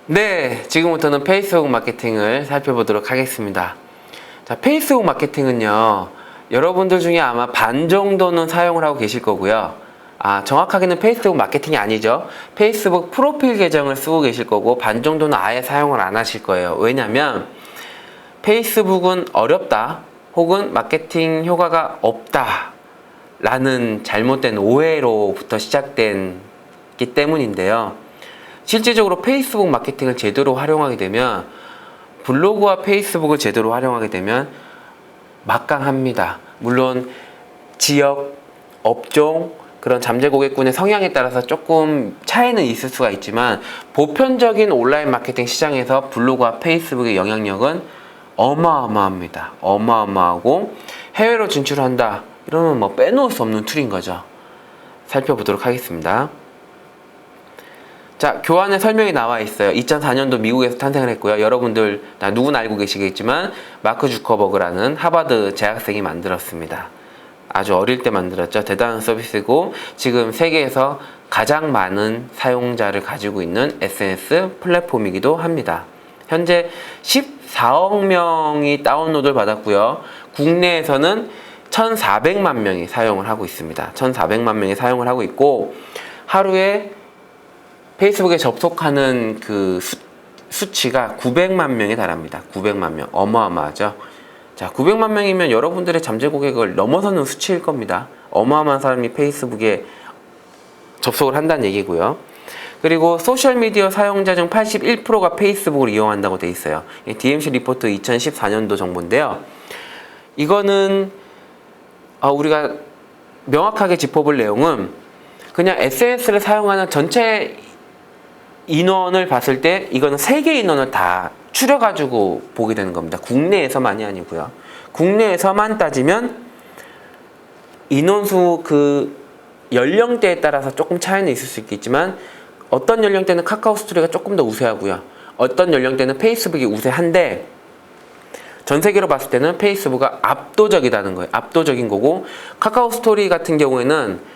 네, 지금부터는 페이스북 마케팅을 살펴보도록 하겠습니다. 자, 페이스북 마케팅은요, 여러분들 중에 아마 반 정도는 사용을 하고 계실 거고요. 정확하게는 페이스북 마케팅이 아니죠. 페이스북 프로필 계정을 쓰고 계실 거고, 반 정도는 아예 사용을 안 하실 거예요. 왜냐면 페이스북은 어렵다, 혹은 마케팅 효과가 없다 라는 잘못된 오해로부터 시작됐기 때문인데요. 실질적으로 페이스북 마케팅을 제대로 활용하게 되면, 블로그와 페이스북을 제대로 활용하게 되면 막강합니다. 물론 지역, 업종, 그런 잠재 고객군의 성향에 따라서 조금 차이는 있을 수가 있지만, 보편적인 온라인 마케팅 시장에서 블로그와 페이스북의 영향력은 어마어마합니다. 어마어마하고, 해외로 진출한다 이러면 뭐 빼놓을 수 없는 툴인 거죠. 살펴보도록 하겠습니다. 자, 교환의 설명이 나와 있어요. 2004년도 미국에서 탄생을 했고요. 여러분들 누구나 알고 계시겠지만 마크 주커버그라는 하버드 재학생이 만들었습니다. 아주 어릴 때 만들었죠. 대단한 서비스고, 지금 세계에서 가장 많은 사용자를 가지고 있는 SNS 플랫폼이기도 합니다. 현재 14억 명이 다운로드를 받았고요. 국내에서는 1,400만 명이 사용을 하고 있습니다. 1,400만 명이 사용을 하고 있고, 하루에 페이스북에 접속하는 그 수치가 900만 명에 달합니다. 900만 명. 어마어마하죠. 자, 900만 명이면 여러분들의 잠재 고객을 넘어서는 수치일 겁니다. 어마어마한 사람이 페이스북에 접속을 한다는 얘기고요. 그리고 소셜미디어 사용자 중 81%가 페이스북을 이용한다고 돼 있어요. DMC 리포트 2014년도 정보인데요. 이거는 우리가 명확하게 짚어볼 내용은, 그냥 SNS를 사용하는 전체 인원을 봤을 때 이거는 세계 인원을 다 추려가지고 보게 되는 겁니다. 국내에서만이 아니고요. 국내에서만 따지면 인원수 그 연령대에 따라서 조금 차이는 있을 수 있겠지만, 어떤 연령대는 카카오 스토리가 조금 더 우세하고요. 어떤 연령대는 페이스북이 우세한데, 전 세계로 봤을 때는 페이스북이 압도적이다는 거예요. 압도적인 거고, 카카오 스토리 같은 경우에는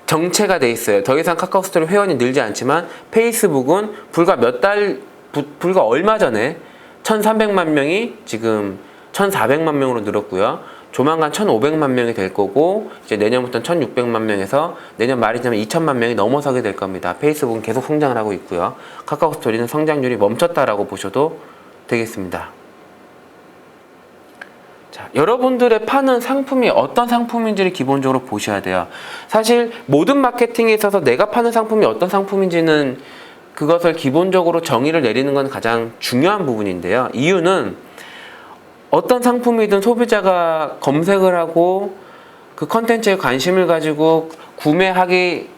정체가 돼 있어요. 더 이상 카카오 스토리 회원이 늘지 않지만, 페이스북은 불과 얼마 전에 1,300만 명이 지금 1,400만 명으로 늘었고요. 조만간 1,500만 명이 될 거고, 이제 내년부터는 1,600만 명에서 내년 말이 되면 2,000만 명이 넘어서게 될 겁니다. 페이스북은 계속 성장을 하고 있고요. 카카오 스토리는 성장률이 멈췄다라고 보셔도 되겠습니다. 자, 여러분들의 파는 상품이 어떤 상품인지를 기본적으로 보셔야 돼요. 사실 모든 마케팅에 있어서 내가 파는 상품이 어떤 상품인지는, 그것을 기본적으로 정의를 내리는 건 가장 중요한 부분인데요. 이유는 어떤 상품이든 소비자가 검색을 하고 그 컨텐츠에 관심을 가지고 구매하기까지의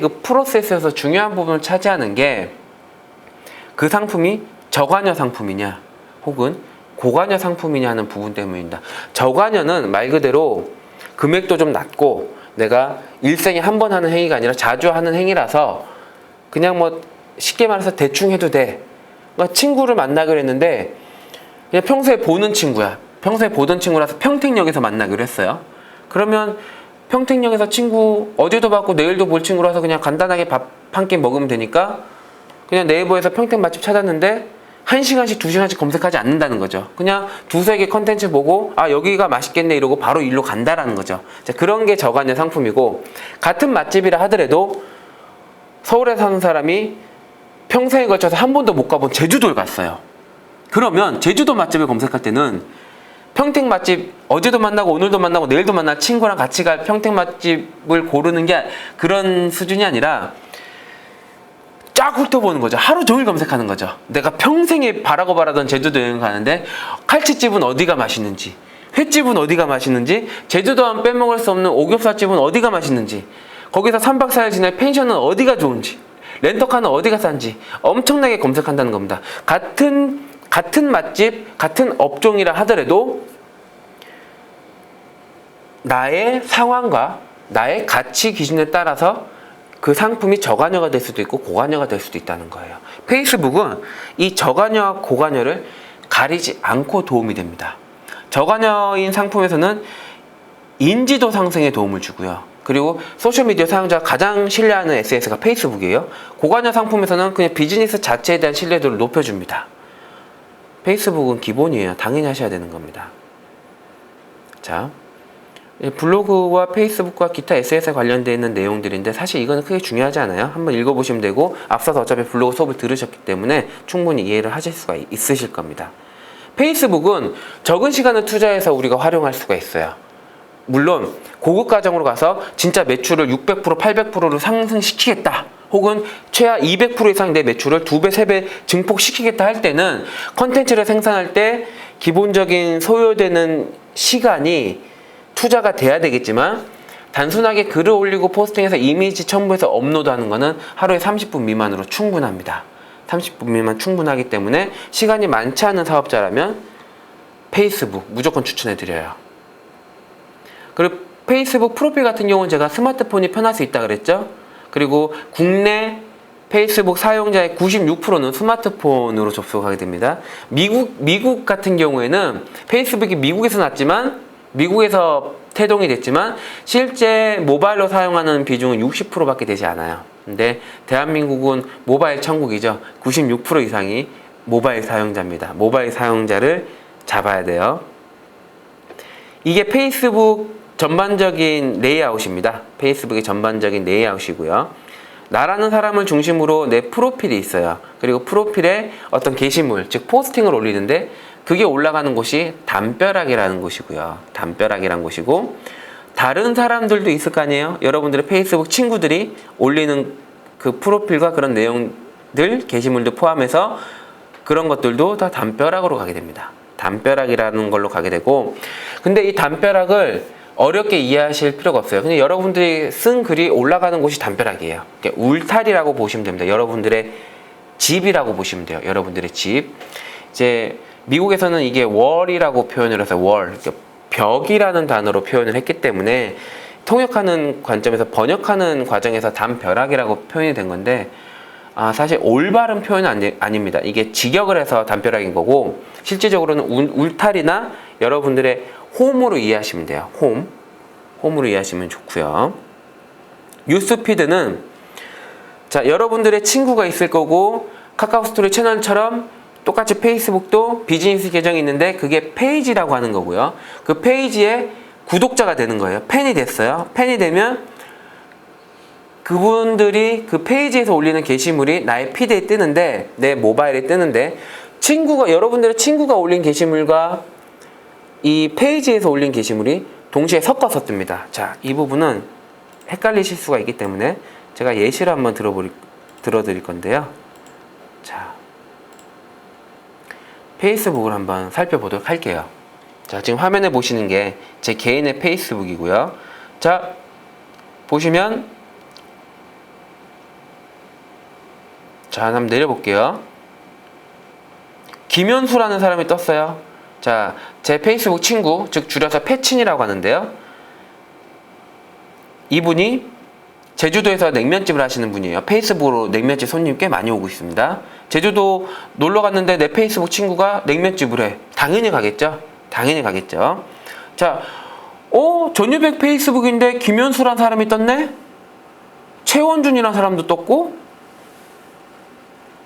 그 프로세스에서 중요한 부분을 차지하는 게, 그 상품이 저관여 상품이냐 혹은 고관여 상품이냐 하는 부분 때문입니다. 저관여는 말 그대로 금액도 좀 낮고, 내가 일생에 한 번 하는 행위가 아니라 자주 하는 행위라서 그냥 뭐 쉽게 말해서 대충 해도 돼. 그러니까 친구를 만나기로 했는데 그냥 평소에 보는 친구야. 평소에 보던 친구라서 평택역에서 만나기로 했어요. 그러면 평택역에서 친구 어제도 봤고 내일도 볼 친구라서 그냥 간단하게 밥 한 끼 먹으면 되니까, 그냥 네이버에서 평택 맛집 찾았는데 1시간씩 2시간씩 검색하지 않는다는 거죠. 그냥 두세 개 컨텐츠 보고 여기가 맛있겠네 이러고 바로 일로 간다라는 거죠. 자, 그런 게 저관여 상품이고, 같은 맛집이라 하더라도 서울에 사는 사람이 평생에 걸쳐서 한 번도 못 가본 제주도를 갔어요. 그러면 제주도 맛집을 검색할 때는 평택 맛집 어제도 만나고 오늘도 만나고 내일도 만날 친구랑 같이 갈 평택 맛집을 고르는 게 그런 수준이 아니라 쫙 훑어보는 거죠. 하루 종일 검색하는 거죠. 내가 평생에 바라고 바라던 제주도 여행 가는데 칼치집은 어디가 맛있는지, 횟집은 어디가 맛있는지, 제주도 하면 빼먹을 수 없는 오겹살집은 어디가 맛있는지, 거기서 3박 4일 지낼 펜션은 어디가 좋은지, 렌터카는 어디가 싼지 엄청나게 검색한다는 겁니다. 같은 맛집, 같은 업종이라 하더라도 나의 상황과 나의 가치 기준에 따라서 그 상품이 저관여가 될 수도 있고 고관여가 될 수도 있다는 거예요. 페이스북은 이 저관여와 고관여를 가리지 않고 도움이 됩니다. 저관여인 상품에서는 인지도 상승에 도움을 주고요. 그리고 소셜미디어 사용자가 가장 신뢰하는 SNS가 페이스북이에요. 고관여 상품에서는 그냥 비즈니스 자체에 대한 신뢰도를 높여줍니다. 페이스북은 기본이에요. 당연히 하셔야 되는 겁니다. 자, 블로그와 페이스북과 기타 SNS에 관련되어 있는 내용들인데 사실 이거는 크게 중요하지 않아요. 한번 읽어보시면 되고 앞서서 어차피 블로그 수업을 들으셨기 때문에 충분히 이해를 하실 수가 있으실 겁니다. 페이스북은 적은 시간을 투자해서 우리가 활용할 수가 있어요. 물론 고급 과정으로 가서 진짜 매출을 600%, 800%를 상승시키겠다. 혹은 최하 200% 이상 내 매출을 2배, 3배 증폭시키겠다 할 때는 컨텐츠를 생산할 때 기본적인 소요되는 시간이 투자가 돼야 되겠지만 단순하게 글을 올리고 포스팅해서 이미지 첨부해서 업로드하는 거는 하루에 30분 미만으로 충분합니다. 30분 미만 충분하기 때문에 시간이 많지 않은 사업자라면 페이스북 무조건 추천해드려요. 그리고 페이스북 프로필 같은 경우는 제가 스마트폰이 편할 수 있다 그랬죠. 그리고 국내 페이스북 사용자의 96%는 스마트폰으로 접속하게 됩니다. 미국 같은 경우에는 페이스북이 미국에서 났지만 미국에서 태동이 됐지만 실제 모바일로 사용하는 비중은 60%밖에 되지 않아요. 근데 대한민국은 모바일 천국이죠. 96% 이상이 모바일 사용자입니다. 모바일 사용자를 잡아야 돼요. 이게 페이스북 전반적인 레이아웃입니다. 페이스북의 전반적인 레이아웃이고요. 나라는 사람을 중심으로 내 프로필이 있어요. 그리고 프로필에 어떤 게시물, 즉 포스팅을 올리는데 그게 올라가는 곳이 담벼락이라는 곳이고요. 담벼락이라는 곳이고 다른 사람들도 있을 거 아니에요. 여러분들의 페이스북 친구들이 올리는 그 프로필과 그런 내용들, 게시물도 포함해서 그런 것들도 다 담벼락으로 가게 됩니다. 담벼락이라는 걸로 가게 되고 근데 이 담벼락을 어렵게 이해하실 필요가 없어요. 근데 여러분들이 쓴 글이 올라가는 곳이 담벼락이에요. 울타리라고 보시면 됩니다. 여러분들의 집이라고 보시면 돼요. 여러분들의 집. 이제 미국에서는 이게 월이라고 표현을 해서 월, 벽이라는 단어로 표현을 했기 때문에 통역하는 관점에서 번역하는 과정에서 담벼락이라고 표현이 된 건데 사실 올바른 표현은 아닙니다. 이게 직역을 해서 담벼락인 거고 실질적으로는 울타리나 여러분들의 홈으로 이해하시면 돼요. 홈으로 이해하시면 좋고요. 뉴스피드는 자 여러분들의 친구가 있을 거고 카카오스토리 채널처럼 똑같이 페이스북도 비즈니스 계정이 있는데 그게 페이지라고 하는 거고요. 그 페이지에 구독자가 되는 거예요. 팬이 됐어요. 팬이 되면 그분들이 그 페이지에서 올리는 게시물이 나의 피드에 뜨는데 내 모바일에 뜨는데 여러분들의 친구가 올린 게시물과 이 페이지에서 올린 게시물이 동시에 섞어서 뜹니다. 자, 이 부분은 헷갈리실 수가 있기 때문에 제가 예시를 한번 들어드릴 건데요. 자, 페이스북을 한번 살펴보도록 할게요. 자, 지금 화면에 보시는 게 제 개인의 페이스북이고요. 자, 보시면 자, 한번 내려볼게요. 김현수라는 사람이 떴어요. 자, 제 페이스북 친구, 즉 줄여서 패친이라고 하는데요. 이분이 제주도에서 냉면집을 하시는 분이에요. 페이스북으로 냉면집 손님 꽤 많이 오고 있습니다. 제주도 놀러 갔는데 내 페이스북 친구가 냉면집을 해. 당연히 가겠죠? 당연히 가겠죠. 자, 전유백 페이스북인데 김현수란 사람이 떴네? 최원준이란 사람도 떴고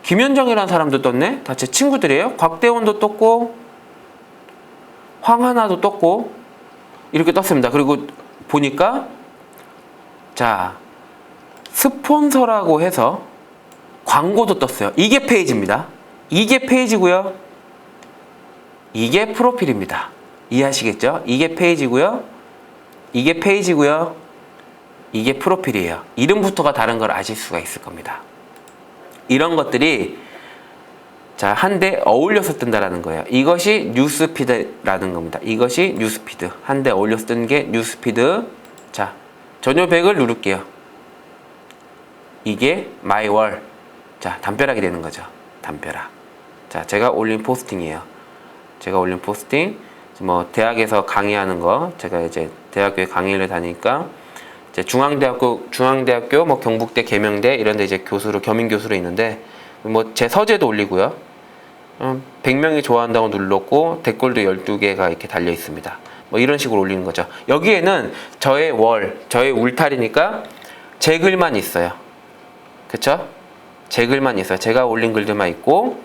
김현정이란 사람도 떴네? 다 제 친구들이에요. 곽대원도 떴고 황하나도 떴고 이렇게 떴습니다. 그리고 보니까 자 스폰서라고 해서 광고도 떴어요. 이게 페이지입니다. 이게 페이지고요. 이게 프로필입니다. 이해하시겠죠? 이게 페이지고요. 이게 페이지고요. 이게 프로필이에요. 이름부터가 다른 걸 아실 수가 있을 겁니다. 이런 것들이 자, 한데 어울려서 뜬다라는 거예요. 이것이 뉴스피드라는 겁니다. 이것이 뉴스피드. 한데 어울려서 뜬 게 뉴스피드. 자, 전요백을 누를게요. 이게 마이월. 자, 담벼락이 되는 거죠. 담벼락. 자, 제가 올린 포스팅이에요. 제가 올린 포스팅. 뭐 대학에서 강의하는 거. 제가 이제 대학교에 강의를 다니니까 이제 중앙대학교, 뭐 경북대, 계명대 이런 데 이제 교수로 겸임 교수로 있는데 뭐 제 서재도 올리고요. 100명이 좋아한다고 눌렀고 댓글도 12개가 이렇게 달려 있습니다. 뭐 이런 식으로 올리는 거죠. 여기에는 저의 저의 울타리니까 제 글만 있어요. 그쵸? 제 글만 있어요. 제가 올린 글들만 있고,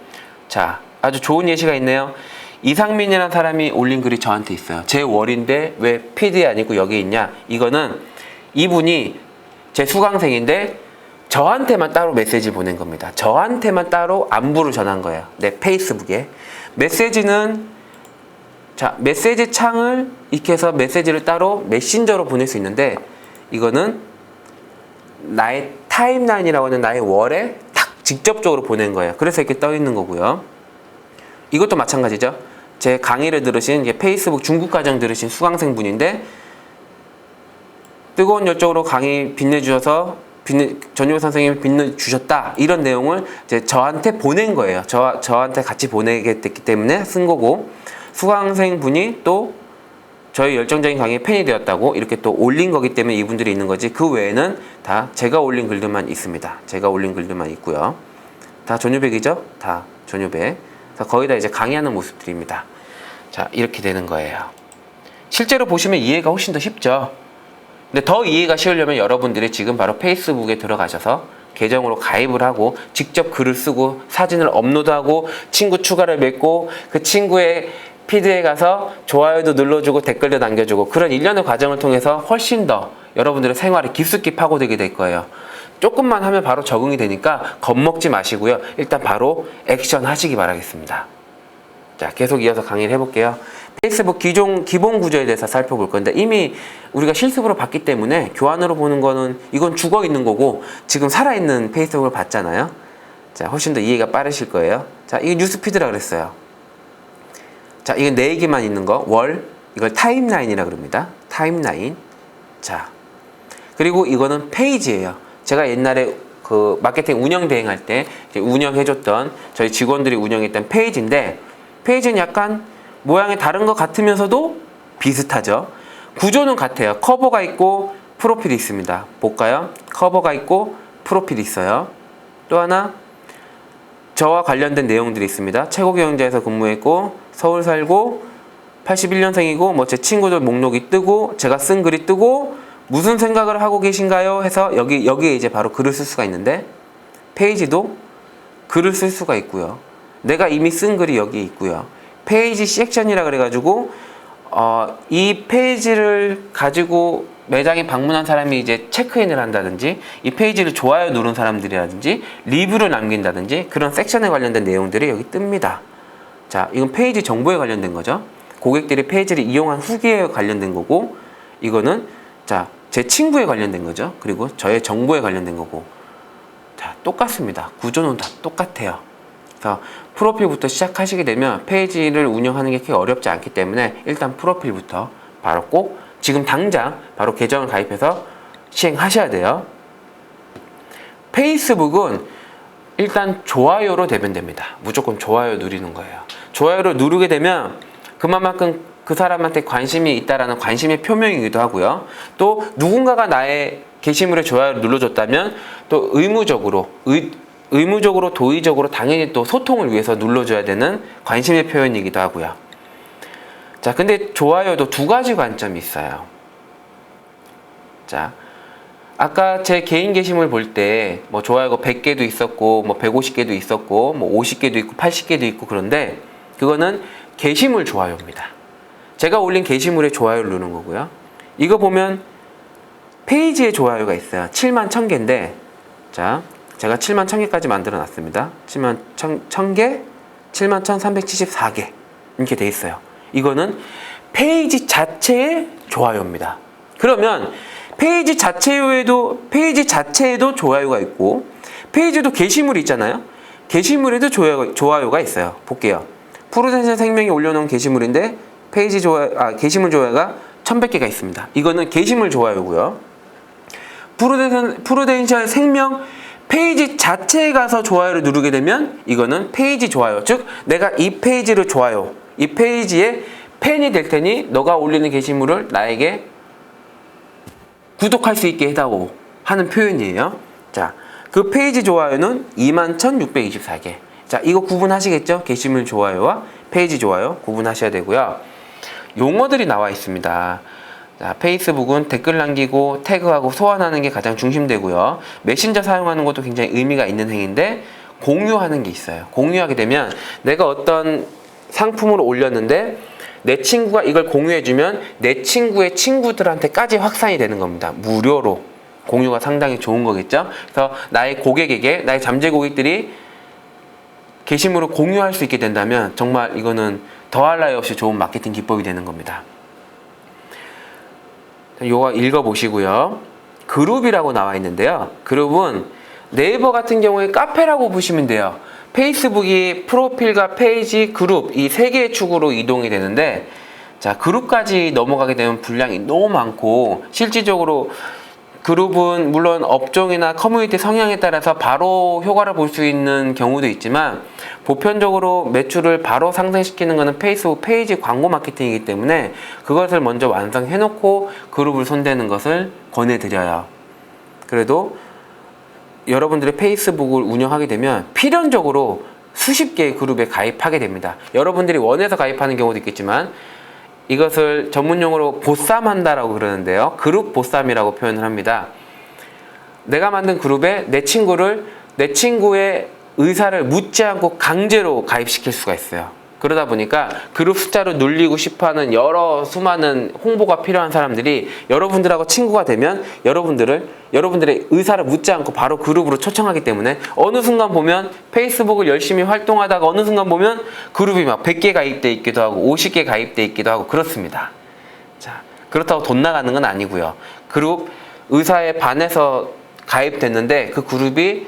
자, 아주 좋은 예시가 있네요. 이상민이라는 사람이 올린 글이 저한테 있어요. 제 월인데 왜 PD에 아니고 여기 있냐? 이거는 이분이 제 수강생인데 저한테만 따로 메시지 보낸 겁니다. 저한테만 따로 안부를 전한 거예요. 내 페이스북에. 메시지는, 자, 메시지 창을 이렇게 해서 메시지를 따로 메신저로 보낼 수 있는데, 이거는 나의 타임라인이라고 하는 나의 월에 딱 직접적으로 보낸 거예요. 그래서 이렇게 떠 있는 거고요. 이것도 마찬가지죠. 제 강의를 들으신, 페이스북 중국 과정 들으신 수강생 분인데, 뜨거운 열정으로 강의 빛내주셔서 전유호 선생님이 빛내주셨다, 이런 내용을 이제 저한테 보낸 거예요. 저한테 같이 보내게 됐기 때문에 쓴 거고, 수강생 분이 또 저희 열정적인 강의의 팬이 되었다고 이렇게 또 올린 거기 때문에 이분들이 있는 거지, 그 외에는 다 제가 올린 글들만 있습니다. 제가 올린 글들만 있고요. 다 전유백이죠? 다 전유백. 거의 다 이제 강의하는 모습들입니다. 자, 이렇게 되는 거예요. 실제로 보시면 이해가 훨씬 더 쉽죠? 근데 더 이해가 쉬우려면 여러분들이 지금 바로 페이스북에 들어가셔서 계정으로 가입을 하고 직접 글을 쓰고 사진을 업로드하고 친구 추가를 맺고 그 친구의 피드에 가서 좋아요도 눌러주고 댓글도 남겨주고, 그런 일련의 과정을 통해서 훨씬 더 여러분들의 생활에 깊숙이 파고들게 될 거예요. 조금만 하면 바로 적응이 되니까 겁먹지 마시고요. 일단 바로 액션 하시기 바라겠습니다. 자, 계속 이어서 강의를 해볼게요. 페이스북 기본 구조에 대해서 살펴볼 건데, 이미 우리가 실습으로 봤기 때문에 교환으로 보는 거는 이건 죽어 있는 거고, 지금 살아있는 페이스북을 봤잖아요. 자, 훨씬 더 이해가 빠르실 거예요. 자, 이게 뉴스피드라 그랬어요. 자, 이건 내 얘기만 있는 거, 월, 이걸 타임라인이라 그럽니다. 타임라인. 자, 그리고 이거는 페이지예요. 제가 옛날에 그 마케팅 운영 대행할 때 운영해줬던 저희 직원들이 운영했던 페이지인데, 페이지는 약간 모양이 다른 것 같으면서도 비슷하죠. 구조는 같아요. 커버가 있고 프로필이 있습니다. 볼까요? 커버가 있고 프로필이 있어요. 또 하나, 저와 관련된 내용들이 있습니다. 최고경제에서 근무했고 서울 살고 81년생이고 뭐 제 친구들 목록이 뜨고 제가 쓴 글이 뜨고 무슨 생각을 하고 계신가요? 해서 여기에 이제 바로 글을 쓸 수가 있는데, 페이지도 글을 쓸 수가 있고요. 내가 이미 쓴 글이 여기 있고요. 페이지 섹션이라 그래가지고 이 페이지를 가지고 매장에 방문한 사람이 이제 체크인을 한다든지, 이 페이지를 좋아요 누른 사람들이라든지 리뷰를 남긴다든지, 그런 섹션에 관련된 내용들이 여기 뜹니다. 자, 이건 페이지 정보에 관련된 거죠. 고객들이 페이지를 이용한 후기에 관련된 거고, 이거는 자, 제 친구에 관련된 거죠. 그리고 저의 정보에 관련된 거고. 자, 똑같습니다. 구조는 다 똑같아요. 그래서 프로필부터 시작하시게 되면 페이지를 운영하는 게 그렇게 어렵지 않기 때문에 일단 프로필부터 바로 꼭 지금 당장 바로 계정을 가입해서 시행하셔야 돼요. 페이스북은 일단 좋아요로 되면 됩니다. 무조건 좋아요 누리는 거예요. 좋아요를 누르게 되면 그만큼 그 사람한테 관심이 있다라는 관심의 표명이기도 하고요. 또 누군가가 나의 게시물에 좋아요를 눌러줬다면 또 의무적으로 도의적으로 당연히 또 소통을 위해서 눌러줘야 되는 관심의 표현이기도 하고요. 자, 근데 좋아요도 두 가지 관점이 있어요. 자, 아까 제 개인 게시물 볼 때 뭐 좋아요가 100개도 있었고 뭐 150개도 있었고 뭐 50개도 있고 80개도 있고, 그런데 그거는 게시물 좋아요입니다. 제가 올린 게시물에 좋아요를 누르는 거고요. 이거 보면 페이지에 좋아요가 있어요. 7만 1000개인데, 자, 제가 7만 1000개까지 만들어 놨습니다. 7만 1000개, 7만 1374개 이렇게 돼 있어요. 이거는 페이지 자체의 좋아요입니다. 그러면 페이지 자체에도 좋아요가 있고, 페이지도 게시물이 있잖아요. 게시물에도 좋아요가 있어요. 볼게요. 프루덴셜 생명이 올려놓은 게시물인데 게시물 좋아요가 1100개가 있습니다. 이거는 게시물 좋아요고요. 프루덴셜 생명 페이지 자체에 가서 좋아요를 누르게 되면 이거는 페이지 좋아요. 즉 내가 이 페이지를 좋아요, 이 페이지에 팬이 될 테니 너가 올리는 게시물을 나에게 구독할 수 있게 해다오 하는 표현이에요. 자, 그 페이지 좋아요는 21,624개. 자, 이거 구분하시겠죠? 게시물 좋아요와 페이지 좋아요 구분하셔야 되고요. 용어들이 나와 있습니다. 자, 페이스북은 댓글 남기고 태그하고 소환하는 게 가장 중심되고요. 메신저 사용하는 것도 굉장히 의미가 있는 행위인데 공유하는 게 있어요. 공유하게 되면 내가 어떤 상품을 올렸는데 내 친구가 이걸 공유해주면 내 친구의 친구들한테까지 확산이 되는 겁니다. 무료로. 공유가 상당히 좋은 거겠죠. 그래서 나의 고객에게, 나의 잠재 고객들이 게시물을 공유할 수 있게 된다면 정말 이거는 더할 나위 없이 좋은 마케팅 기법이 되는 겁니다. 요거 읽어보시고요. 그룹이라고 나와 있는데요. 그룹은 네이버 같은 경우에 카페라고 보시면 돼요. 페이스북이 프로필과 페이지, 그룹 이 세 개의 축으로 이동이 되는데, 자, 그룹까지 넘어가게 되면 분량이 너무 많고, 실질적으로 그룹은 물론 업종이나 커뮤니티 성향에 따라서 바로 효과를 볼 수 있는 경우도 있지만, 보편적으로 매출을 바로 상승시키는 것은 페이스북 페이지 광고 마케팅이기 때문에 그것을 먼저 완성해 놓고 그룹을 손대는 것을 권해드려요. 그래도 여러분들의 페이스북을 운영하게 되면 필연적으로 수십 개의 그룹에 가입하게 됩니다. 여러분들이 원해서 가입하는 경우도 있겠지만 이것을 전문용어로 보쌈한다라고 그러는데요. 그룹 보쌈이라고 표현을 합니다. 내가 만든 그룹에 내 친구의 의사를 묻지 않고 강제로 가입시킬 수가 있어요. 그러다 보니까 그룹 숫자로 눌리고 싶어하는 여러 수많은 홍보가 필요한 사람들이 여러분들하고 친구가 되면 여러분들의 의사를 묻지 않고 바로 그룹으로 초청하기 때문에 어느 순간 보면 페이스북을 열심히 활동하다가 어느 순간 보면 그룹이 막 100개 가입돼 있기도 하고 50개 가입돼 있기도 하고 그렇습니다. 자, 그렇다고 돈 나가는 건 아니고요. 그룹 의사에 반해서 가입됐는데 그 그룹이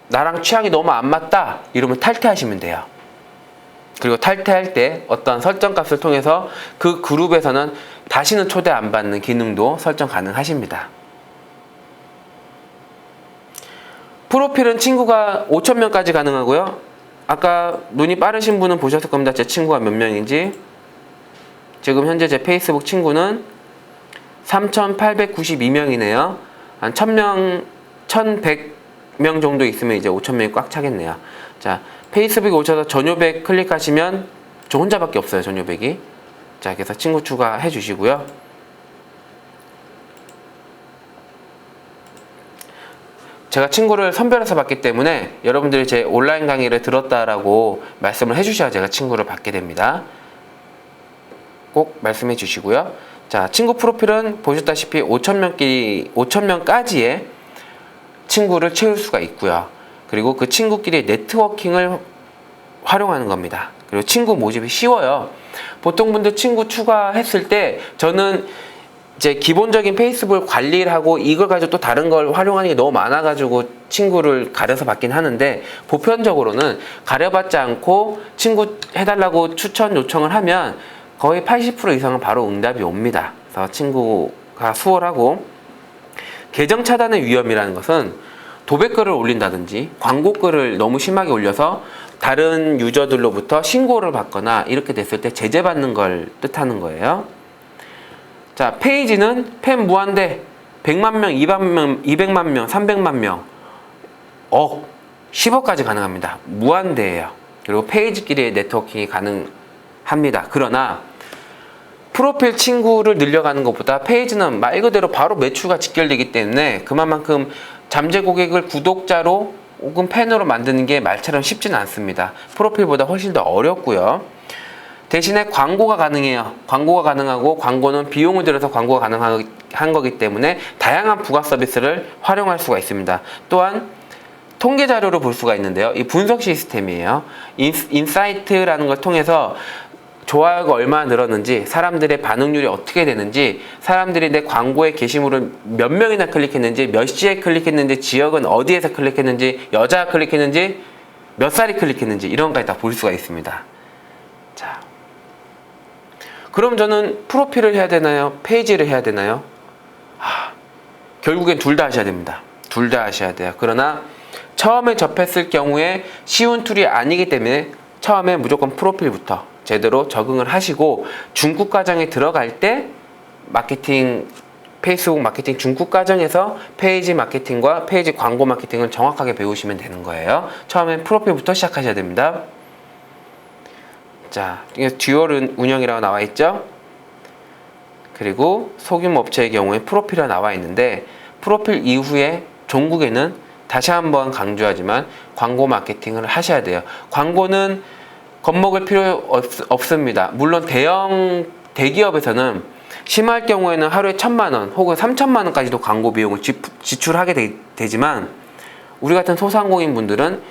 나랑 취향이 너무 안 맞다 이러면 탈퇴하시면 돼요. 그리고 탈퇴할 때 어떤 설정값을 통해서 그 그룹에서는 다시는 초대 안 받는 기능도 설정 가능하십니다. 프로필은 친구가 5,000명까지 가능하고요. 아까 눈이 빠르신 분은 보셨을 겁니다. 제 친구가 몇 명인지. 지금 현재 제 페이스북 친구는 3,892명이네요. 한 1,000명, 1,100명 정도 있으면 이제 5,000명이 꽉 차겠네요. 자, 페이스북에 오셔서 전요백 클릭하시면 저 혼자밖에 없어요. 전요백이. 자, 그래서 친구 추가해 주시고요. 제가 친구를 선별해서 받기 때문에 여러분들이 제 온라인 강의를 들었다라고 말씀을 해주셔야 제가 친구를 받게 됩니다. 꼭 말씀해 주시고요. 자, 친구 프로필은 보셨다시피 5,000명까지의 친구를 채울 수가 있고요. 그리고 그 친구끼리의 네트워킹을 활용하는 겁니다. 그리고 친구 모집이 쉬워요. 보통 분들 친구 추가했을 때 저는 이제 기본적인 페이스북을 관리를 하고 이걸 가지고 또 다른 걸 활용하는 게 너무 많아가지고 친구를 가려서 받긴 하는데, 보편적으로는 가려받지 않고 친구 해달라고 추천 요청을 하면 거의 80% 이상은 바로 응답이 옵니다. 그래서 친구가 수월하고, 계정 차단의 위험이라는 것은 도배글을 올린다든지 광고글을 너무 심하게 올려서 다른 유저들로부터 신고를 받거나 이렇게 됐을 때 제재받는 걸 뜻하는 거예요. 자, 페이지는 팬 무한대 100만 명, 200만 명, 300만 명, 10억까지 가능합니다. 무한대예요. 그리고 페이지끼리의 네트워킹이 가능합니다. 그러나 프로필 친구를 늘려가는 것보다 페이지는 말 그대로 바로 매출과 직결되기 때문에 그만큼 잠재 고객을 구독자로 혹은 팬으로 만드는 게 말처럼 쉽지는 않습니다. 프로필보다 훨씬 더 어렵고요. 대신에 광고가 가능해요. 광고가 가능하고, 광고는 비용을 들여서 광고가 가능한 거기 때문에 다양한 부가 서비스를 활용할 수가 있습니다. 또한 통계 자료를 볼 수가 있는데요. 이 분석 시스템이에요. 인사이트라는 걸 통해서 좋아요가 얼마나 늘었는지, 사람들의 반응률이 어떻게 되는지, 사람들이 내 광고의 게시물을 몇 명이나 클릭했는지, 몇 시에 클릭했는지, 지역은 어디에서 클릭했는지, 여자가 클릭했는지, 몇 살이 클릭했는지 이런 것까지 다 볼 수가 있습니다. 자, 그럼 저는 프로필을 해야 되나요? 페이지를 해야 되나요? 결국엔 둘 다 하셔야 됩니다. 둘 다 하셔야 돼요. 그러나 처음에 접했을 경우에 쉬운 툴이 아니기 때문에 처음에 무조건 프로필부터 제대로 적응을 하시고 중급 과정에 들어갈 때 마케팅 페이스북 마케팅 중국 과정에서 페이지 마케팅과 페이지 광고 마케팅을 정확하게 배우시면 되는 거예요. 처음엔 프로필부터 시작하셔야 됩니다. 자, 듀얼 운영이라고 나와 있죠? 그리고 소규모 업체의 경우에 프로필이 나와 있는데, 프로필 이후에 종국에는 다시 한번 강조하지만 광고 마케팅을 하셔야 돼요. 광고는 겁먹을 필요 없습니다. 물론 대기업에서는 심할 경우에는 하루에 1,000만 원 혹은 3,000만 원까지도 광고 비용을 지출하게 되지만, 우리 같은 소상공인 분들은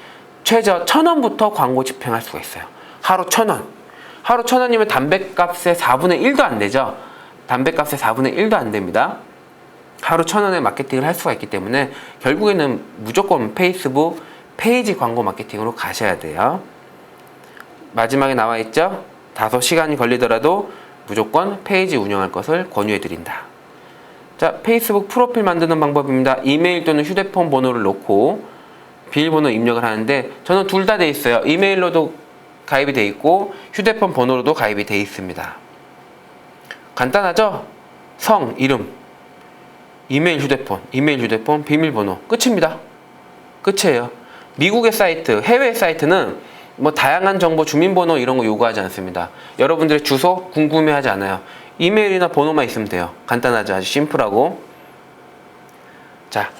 최저 1,000원부터 광고 집행할 수가 있어요. 하루 1,000원. 하루 1,000원이면 담배값의 4분의 1도 안 되죠. 담배값의 4분의 1도 안 됩니다. 하루 1,000원에 마케팅을 할 수가 있기 때문에 결국에는 무조건 페이스북 페이지 광고 마케팅으로 가셔야 돼요. 마지막에 나와 있죠? 다소 시간이 걸리더라도 무조건 페이지 운영할 것을 권유해 드린다. 자, 페이스북 프로필 만드는 방법입니다. 이메일 또는 휴대폰 번호를 넣고 비밀번호 입력을 하는데, 저는 둘 다 돼 있어요. 이메일로도 가입이 돼 있고 휴대폰 번호로도 가입이 돼 있습니다. 간단하죠? 성, 이름, 이메일, 휴대폰, 비밀번호, 끝입니다. 끝이에요. 미국의 사이트, 해외 사이트는 뭐 다양한 정보, 주민번호 이런 거 요구하지 않습니다. 여러분들의 주소 궁금해하지 않아요. 이메일이나 번호만 있으면 돼요. 간단하죠. 아주 심플하고. 자,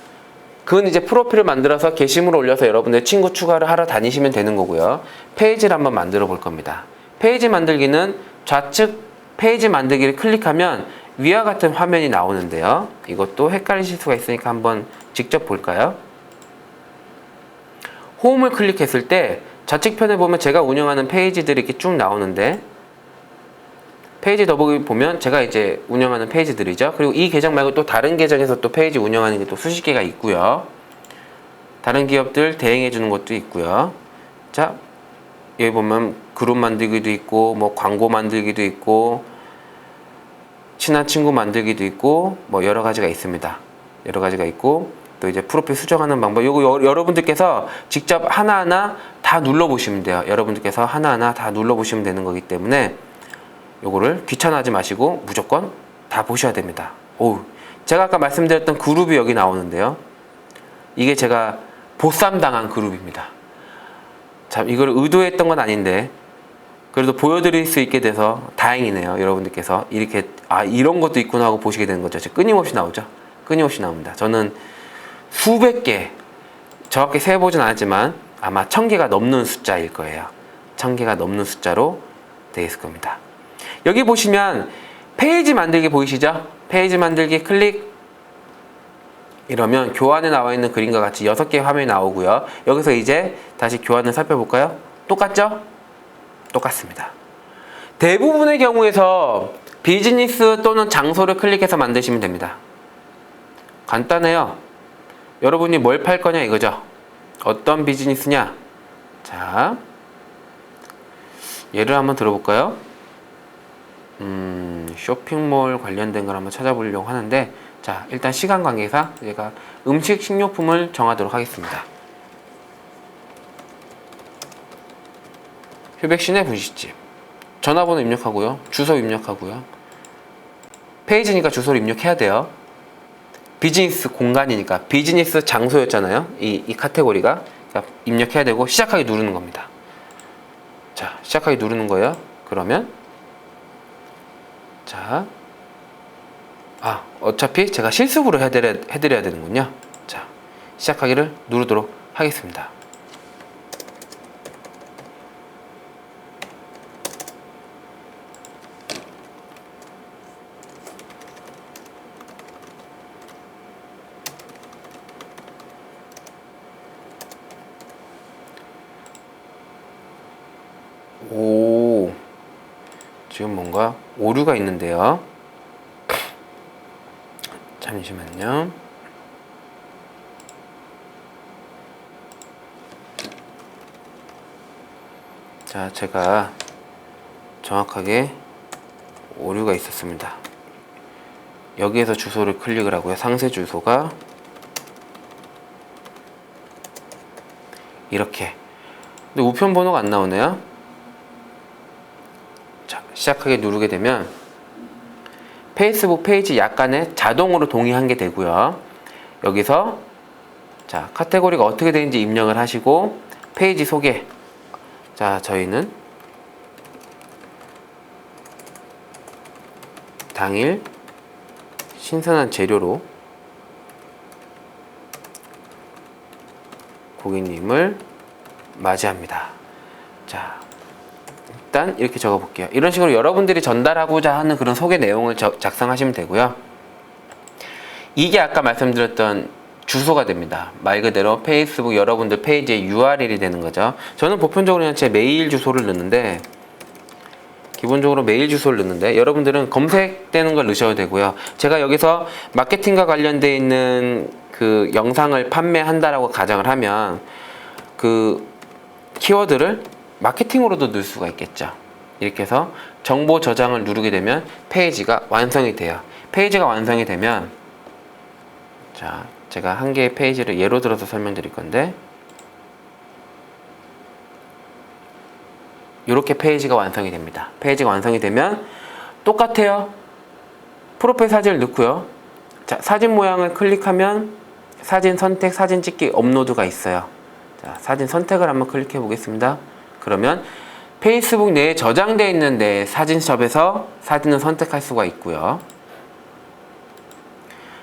그건 이제 프로필을 만들어서 게시물을 올려서 여러분들 친구 추가를 하러 다니시면 되는 거고요. 페이지를 한번 만들어 볼 겁니다. 페이지 만들기는 좌측 페이지 만들기를 클릭하면 위와 같은 화면이 나오는데요. 이것도 헷갈리실 수가 있으니까 한번 직접 볼까요? 홈을 클릭했을 때 좌측편에 보면 제가 운영하는 페이지들이 이렇게 쭉 나오는데, 페이지 더보기 보면 제가 이제 운영하는 페이지들이죠. 그리고 이 계정 말고 또 다른 계정에서 또 페이지 운영하는 게 또 수십 개가 있고요. 다른 기업들 대행해 주는 것도 있고요. 자, 여기 보면 그룹 만들기도 있고, 뭐 광고 만들기도 있고, 친한 친구 만들기도 있고, 뭐 여러 가지가 있습니다. 여러 가지가 있고, 또 이제 프로필 수정하는 방법, 요거 여러분들께서 직접 하나하나 다 눌러보시면 돼요. 여러분들께서 하나하나 다 눌러보시면 되는 거기 때문에 요거를 귀찮아하지 마시고 무조건 다 보셔야 됩니다. 오, 제가 아까 말씀드렸던 그룹이 여기 나오는데요. 이게 제가 보쌈당한 그룹입니다. 참, 이걸 의도했던 건 아닌데 그래도 보여드릴 수 있게 돼서 다행이네요. 여러분들께서 이렇게 이런 것도 있구나 하고 보시게 되는 거죠. 끊임없이 나오죠. 끊임없이 나옵니다. 저는 수백 개, 정확히 세보진 않았지만 아마 1,000개가 넘는 숫자일 거예요. 1,000개가 넘는 숫자로 되어 있을 겁니다. 여기 보시면 페이지 만들기 보이시죠? 페이지 만들기 클릭. 이러면 교환에 나와 있는 그림과 같이 6개의 화면이 나오고요. 여기서 이제 다시 교환을 살펴볼까요? 똑같죠? 똑같습니다. 대부분의 경우에서 비즈니스 또는 장소를 클릭해서 만드시면 됩니다. 간단해요. 여러분이 뭘 팔 거냐 이거죠. 어떤 비즈니스냐. 자, 예를 한번 들어볼까요? 쇼핑몰 관련된 걸 한번 찾아보려고 하는데, 자, 일단 시간 관계상 제가 음식 식료품을 정하도록 하겠습니다. 휴백신의 분식집. 전화번호 입력하고요. 주소 입력하고요. 페이지니까 주소를 입력해야 돼요. 비즈니스 공간이니까 비즈니스 장소였잖아요. 이 카테고리가. 자, 입력해야 되고 시작하기 누르는 겁니다. 자, 시작하기 누르는 거예요. 그러면 자, 어차피 제가 실습으로 해드려야 되는군요. 자, 시작하기를 누르도록 하겠습니다. 오, 지금 뭔가 오류가 있는데요. 잠시만요. 자, 제가 정확하게 오류가 있었습니다. 여기에서 주소를 클릭을 하고요. 상세 주소가 이렇게. 근데 우편 번호가 안 나오네요. 자, 시작하게 누르게 되면 페이스북 페이지 약간의 자동으로 동의한 게 되고요. 여기서 자, 카테고리가 어떻게 되는지 입력을 하시고 페이지 소개. 자, 저희는 당일 신선한 재료로 고객님을 맞이합니다. 자, 일단 이렇게 적어 볼게요. 이런 식으로 여러분들이 전달하고자 하는 그런 소개 내용을 작성하시면 되고요. 이게 아까 말씀드렸던 주소가 됩니다. 말 그대로 페이스북 여러분들 페이지의 URL이 되는 거죠. 저는 보편적으로 그냥 제 메일 주소를 넣는데, 기본적으로 메일 주소를 넣는데 여러분들은 검색되는 걸 넣으셔도 되고요. 제가 여기서 마케팅과 관련되어 있는 그 영상을 판매한다라고 가정을 하면 그 키워드를 마케팅으로도 넣을 수가 있겠죠. 이렇게 해서 정보 저장을 누르게 되면 페이지가 완성이 돼요. 페이지가 완성이 되면, 자, 제가 한 개의 페이지를 예로 들어서 설명드릴 건데, 이렇게 페이지가 완성이 됩니다. 페이지가 완성이 되면 똑같아요. 프로필 사진을 넣고요. 자, 사진 모양을 클릭하면 사진 선택, 사진 찍기, 업로드가 있어요. 자, 사진 선택을 한번 클릭해 보겠습니다. 그러면 페이스북 내에 저장되어 있는 내 사진첩에서 사진을 선택할 수가 있고요.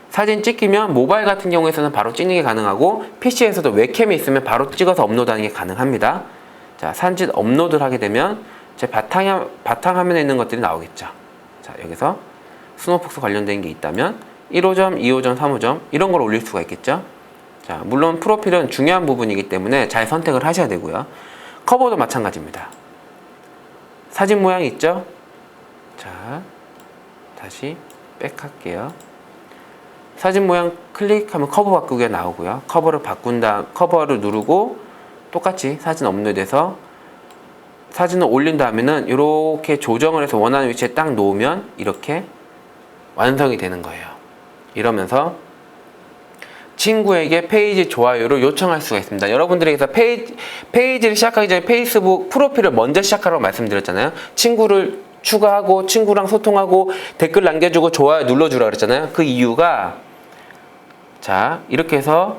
사진 찍히면 모바일 같은 경우에서는 바로 찍는 게 가능하고, PC에서도 웹캠이 있으면 바로 찍어서 업로드하는 게 가능합니다. 자, 사진 업로드를 하게 되면 제 바탕화면에 있는 것들이 나오겠죠. 자, 여기서 스노우폭스 관련된 게 있다면 1호점, 2호점, 3호점 이런 걸 올릴 수가 있겠죠. 자, 물론 프로필은 중요한 부분이기 때문에 잘 선택을 하셔야 되고요. 커버도 마찬가지입니다. 사진 모양 있죠? 자, 다시 백 할게요. 사진 모양 클릭하면 커버 바꾸기가 나오고요. 커버를 누르고 똑같이 사진 업로드해서 사진을 올린 다음에는 이렇게 조정을 해서 원하는 위치에 딱 놓으면 이렇게 완성이 되는 거예요. 이러면서 친구에게 페이지 좋아요를 요청할 수가 있습니다. 여러분들에게서 페이지를 시작하기 전에 페이스북 프로필을 먼저 시작하라고 말씀드렸잖아요. 친구를 추가하고 친구랑 소통하고 댓글 남겨주고 좋아요 눌러주라 그랬잖아요. 그 이유가, 자, 이렇게 해서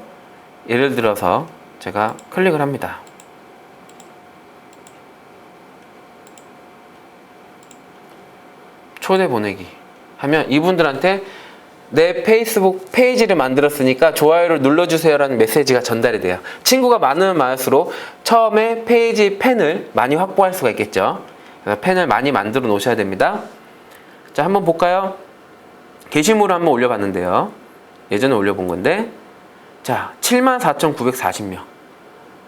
예를 들어서 제가 클릭을 합니다. 초대 보내기 하면 이분들한테 내 페이스북 페이지를 만들었으니까 좋아요를 눌러주세요라는 메시지가 전달이 돼요. 친구가 많으면 많을수록 처음에 페이지 펜을 많이 확보할 수가 있겠죠. 그래서 펜을 많이 만들어 놓으셔야 됩니다. 자, 한번 볼까요? 게시물을 한번 올려봤는데요. 예전에 올려본 건데, 자, 74,940명.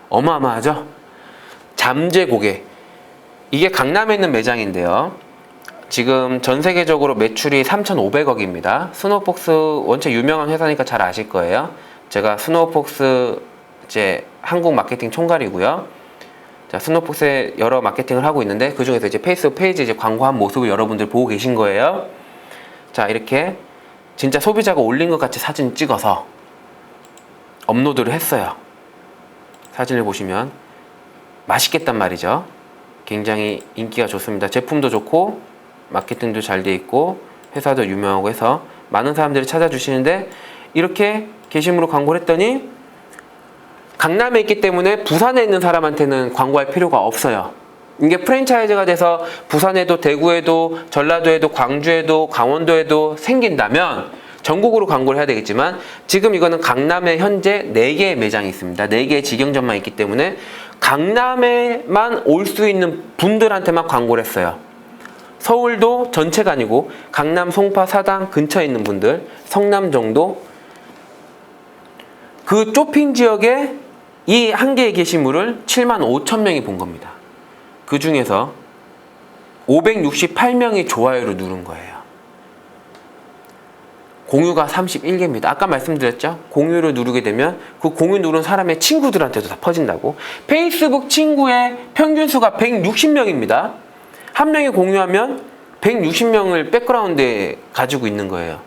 어마어마하죠? 잠재 고객. 이게 강남에 있는 매장인데요. 지금 전 세계적으로 매출이 3,500억입니다. 스노우폭스 원체 유명한 회사니까 잘 아실 거예요. 제가 스노우폭스 이제 한국 마케팅 총괄이고요. 자, 스노우폭스에 여러 마케팅을 하고 있는데 그 중에서 이제 페이스북 페이지 이제 광고한 모습을 여러분들 보고 계신 거예요. 자, 이렇게 진짜 소비자가 올린 것 같이 사진 찍어서 업로드를 했어요. 사진을 보시면 맛있겠단 말이죠. 굉장히 인기가 좋습니다. 제품도 좋고 마케팅도 잘 돼 있고 회사도 유명하고 해서 많은 사람들이 찾아주시는데, 이렇게 게시물로 광고를 했더니 강남에 있기 때문에 부산에 있는 사람한테는 광고할 필요가 없어요. 이게 프랜차이즈가 돼서 부산에도 대구에도 전라도에도 광주에도 강원도에도 생긴다면 전국으로 광고를 해야 되겠지만, 지금 이거는 강남에 현재 4개의 매장이 있습니다. 4개의 직영점만 있기 때문에 강남에만 올 수 있는 분들한테만 광고를 했어요. 서울도 전체가 아니고 강남, 송파, 사당 근처에 있는 분들, 성남 정도, 그 좁힌 지역에 이 한 개의 게시물을 75,000명이 본 겁니다. 그 중에서 568명이 좋아요를 누른 거예요. 공유가 31개입니다. 아까 말씀드렸죠? 공유를 누르게 되면 그 공유 누른 사람의 친구들한테도 다 퍼진다고. 페이스북 친구의 평균 수가 160명입니다. 한 명이 공유하면 160명을 백그라운드에 가지고 있는 거예요.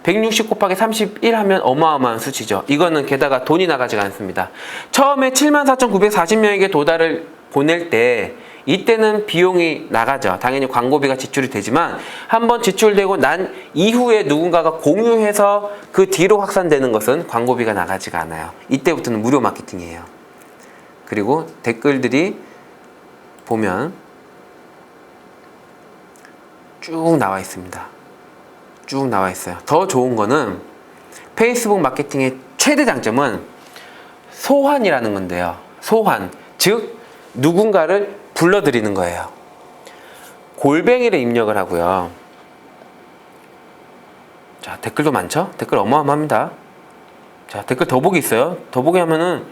160 곱하기 31 하면 어마어마한 수치죠. 이거는 게다가 돈이 나가지가 않습니다. 처음에 74,940명에게 도달을 보낼 때 이때는 비용이 나가죠. 당연히 광고비가 지출이 되지만 한번 지출되고 난 이후에 누군가가 공유해서 그 뒤로 확산되는 것은 광고비가 나가지가 않아요. 이때부터는 무료 마케팅이에요. 그리고 댓글들이 보면 쭉 나와 있습니다. 쭉 나와 있어요. 더 좋은 거는 페이스북 마케팅의 최대 장점은 소환이라는 건데요. 소환, 즉 누군가를 불러들이는 거예요. 골뱅이를 입력을 하고요. 자, 댓글도 많죠? 댓글 어마어마합니다. 자, 댓글 더보기 있어요. 더보기 하면은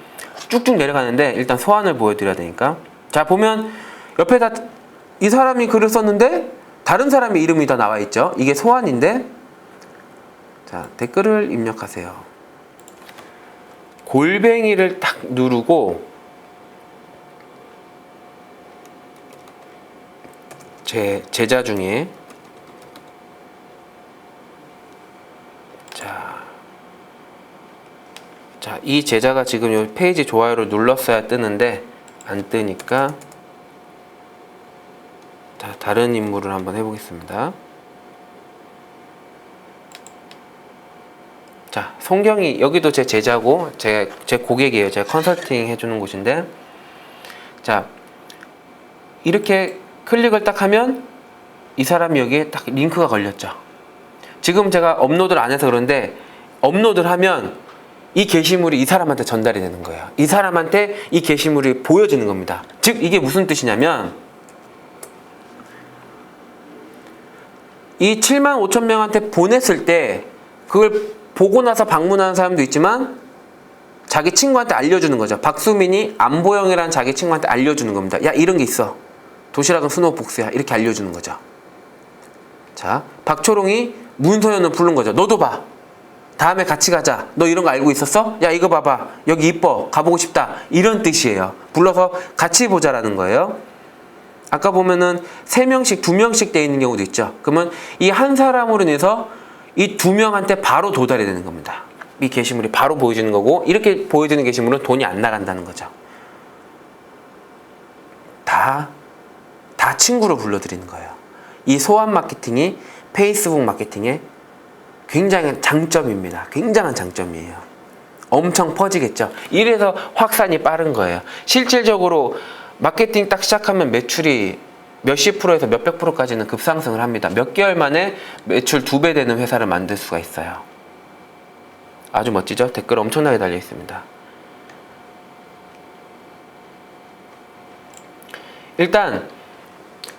쭉쭉 내려가는데 일단 소환을 보여드려야 되니까. 자, 보면 옆에다 이 사람이 글을 썼는데 다른 사람의 이름이 다 나와 있죠. 이게 소환인데, 자, 댓글을 입력하세요. 골뱅이를 딱 누르고 제 제자 중에 자, 이 제자가 지금 이 페이지 좋아요를 눌렀어야 뜨는데 안 뜨니까 자, 다른 인물을 한번 해보겠습니다. 자, 송경이, 여기도 제 제자고 제 고객이에요. 제가 컨설팅 해주는 곳인데, 자, 이렇게 클릭을 딱 하면 이 사람이 여기에 딱 링크가 걸렸죠. 지금 제가 업로드를 안 해서 그런데 업로드를 하면 이 게시물이 이 사람한테 전달이 되는 거예요. 이 사람한테 이 게시물이 보여지는 겁니다. 즉 이게 무슨 뜻이냐면 이 75,000명한테 보냈을 때 그걸 보고 나서 방문하는 사람도 있지만 자기 친구한테 알려주는 거죠. 박수민이 안보영이라는 자기 친구한테 알려주는 겁니다. 야, 이런 게 있어. 도시락은 스노우 복스야. 이렇게 알려주는 거죠. 자, 박초롱이 문소연을 부른 거죠. 너도 봐. 다음에 같이 가자. 너 이런 거 알고 있었어? 야, 이거 봐봐. 여기 이뻐. 가보고 싶다. 이런 뜻이에요. 불러서 같이 보자라는 거예요. 아까 보면은 3명씩, 2명씩 돼 있는 경우도 있죠. 그러면 이 한 사람으로 인해서 이 2명한테 바로 도달이 되는 겁니다. 이 게시물이 바로 보여지는 거고, 이렇게 보여지는 게시물은 돈이 안 나간다는 거죠. 다 친구로 불러들이는 거예요. 이 소환 마케팅이 페이스북 마케팅의 굉장한 장점입니다. 굉장한 장점이에요. 엄청 퍼지겠죠. 이래서 확산이 빠른 거예요. 실질적으로 마케팅 딱 시작하면 매출이 몇십 프로에서 몇백 프로까지는 급상승을 합니다. 몇 개월 만에 매출 2배 되는 회사를 만들 수가 있어요. 아주 멋지죠? 댓글 엄청나게 달려 있습니다. 일단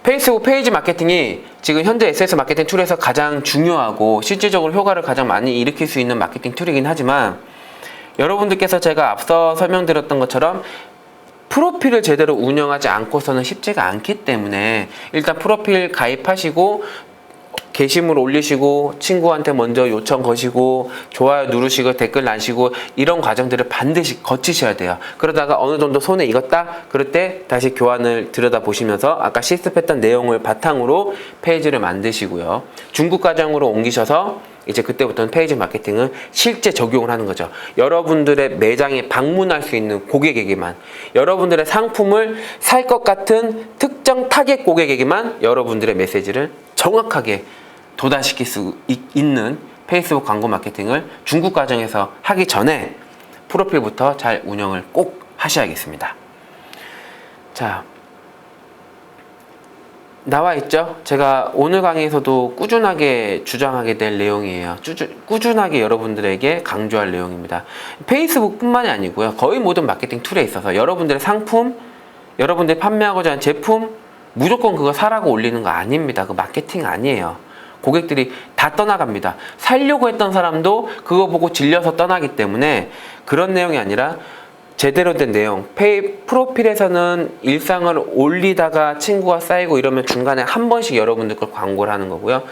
페이스북 페이지 마케팅이 지금 현재 SS 마케팅 툴에서 가장 중요하고 실질적으로 효과를 가장 많이 일으킬 수 있는 마케팅 툴이긴 하지만, 여러분들께서 제가 앞서 설명드렸던 것처럼 프로필을 제대로 운영하지 않고서는 쉽지가 않기 때문에 일단 프로필 가입하시고 게시물 올리시고 친구한테 먼저 요청 거시고 좋아요 누르시고 댓글 나시고 이런 과정들을 반드시 거치셔야 돼요. 그러다가 어느 정도 손에 익었다 그럴 때 다시 교환을 들여다보시면서 아까 실습했던 내용을 바탕으로 페이지를 만드시고요. 중국 과정으로 옮기셔서 이제 그때부터는 페이지 마케팅을 실제 적용을 하는 거죠. 여러분들의 매장에 방문할 수 있는 고객에게만, 여러분들의 상품을 살 것 같은 특정 타겟 고객에게만 여러분들의 메시지를 정확하게 도달시킬 수 있는 페이스북 광고 마케팅을 중국 과정에서 하기 전에 프로필부터 잘 운영을 꼭 하셔야겠습니다. 자, 나와 있죠? 제가 오늘 강의에서도 꾸준하게 주장하게 될 내용이에요. 꾸준하게 여러분들에게 강조할 내용입니다. 페이스북 뿐만이 아니고요. 거의 모든 마케팅 툴에 있어서 여러분들의 상품, 여러분들이 판매하고자 하는 제품 무조건 그거 사라고 올리는 거 아닙니다. 그 마케팅 아니에요. 고객들이 다 떠나갑니다. 살려고 했던 사람도 그거 보고 질려서 떠나기 때문에 그런 내용이 아니라 제대로 된 내용, 프로필에서는 일상을 올리다가 친구가 쌓이고 이러면 중간에 한 번씩 여러분들 걸 광고를 하는 거고요.